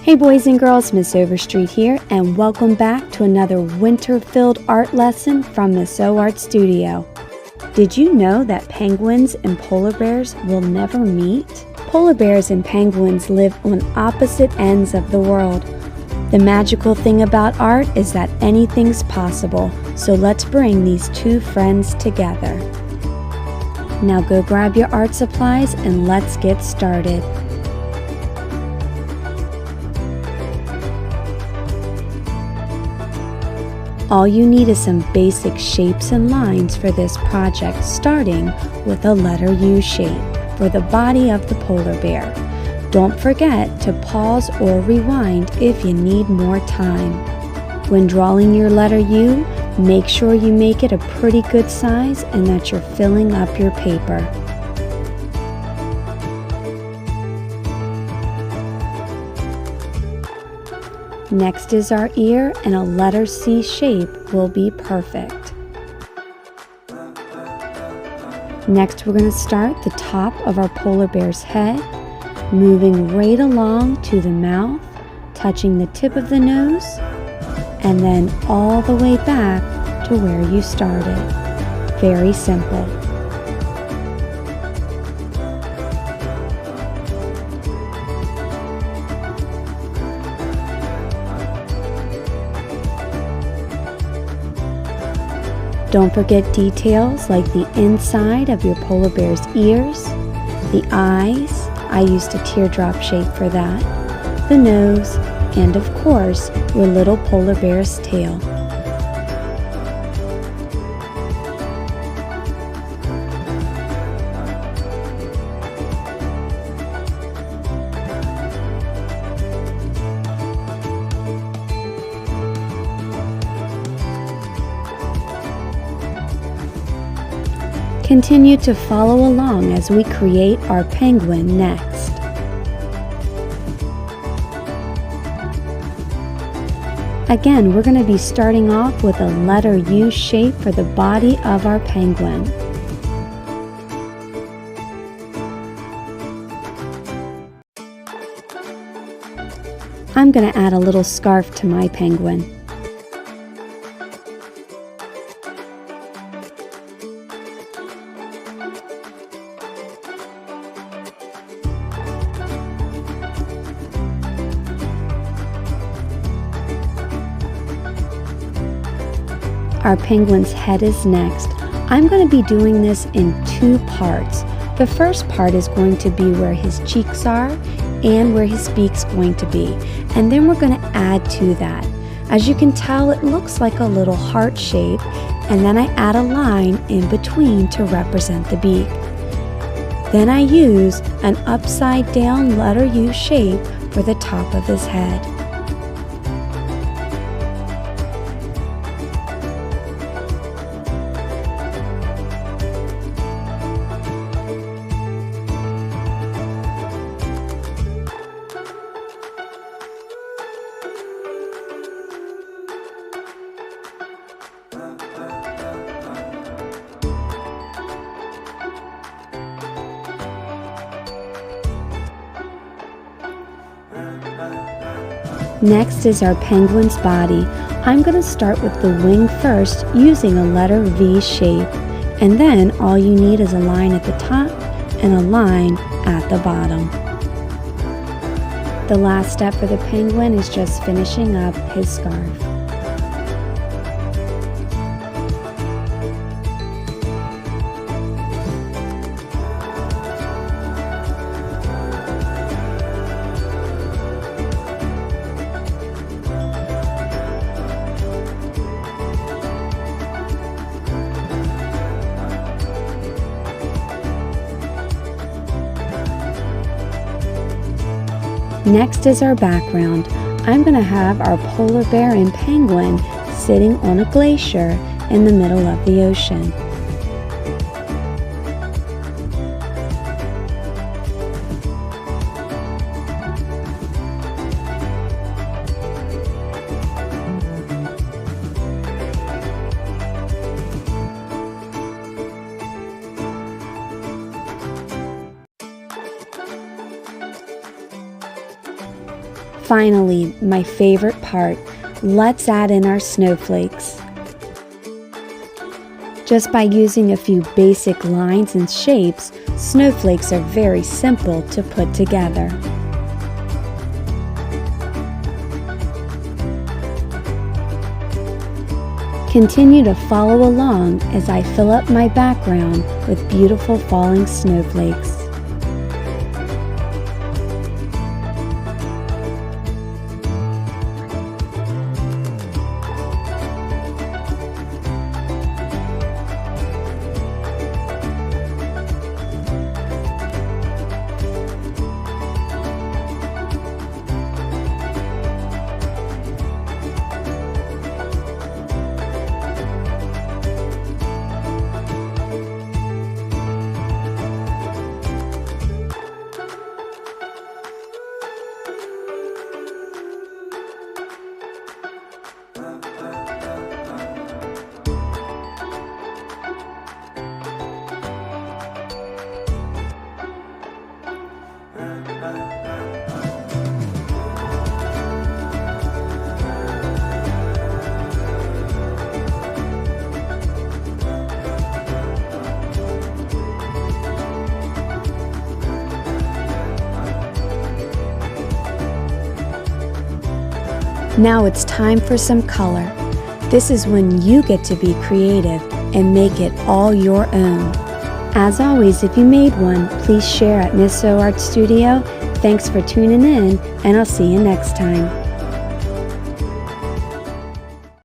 Hey boys and girls, Miss Overstreet here, and welcome back to another winter-filled art lesson from Miss O Art Studio. Did you know that penguins and polar bears will never meet? Polar bears and penguins live on opposite ends of the world. The magical thing about art is that anything's possible, so let's bring these two friends together. Now go grab your art supplies and let's get started. All you need is some basic shapes and lines for this project, starting with a letter U shape for the body of the polar bear. Don't forget to pause or rewind if you need more time. When drawing your letter U, make sure you make it a pretty good size and that you're filling up your paper. Next is our ear, and a letter C shape will be perfect. Next, we're going to start the top of our polar bear's head, moving right along to the mouth, touching the tip of the nose, and then all the way back to where you started. Very simple. Don't forget details like the inside of your polar bear's ears, the eyes, I used a teardrop shape for that, the nose, and of course, your little polar bear's tail. Continue to follow along as we create our penguin next. Again, we're going to be starting off with a letter U shape for the body of our penguin. I'm going to add a little scarf to my penguin. Our penguin's head is next. I'm going to be doing this in two parts. The first part is going to be where his cheeks are and where his beak's going to be. And then we're going to add to that. As you can tell, it looks like a little heart shape, and then I add a line in between to represent the beak. Then I use an upside down letter U shape for the top of his head. Next is our penguin's body. I'm going to start with the wing first using a letter V shape, and then all you need is a line at the top and a line at the bottom. The last step for the penguin is just finishing up his scarf. Next is our background. I'm going to have our polar bear and penguin sitting on a glacier in the middle of the ocean. Finally, my favorite part, let's add in our snowflakes. Just by using a few basic lines and shapes, snowflakes are very simple to put together. Continue to follow along as I fill up my background with beautiful falling snowflakes. Now it's time for some color. This is when you get to be creative and make it all your own. As always, if you made one, please share at Miss O Art Studio. Thanks for tuning in, and I'll see you next time.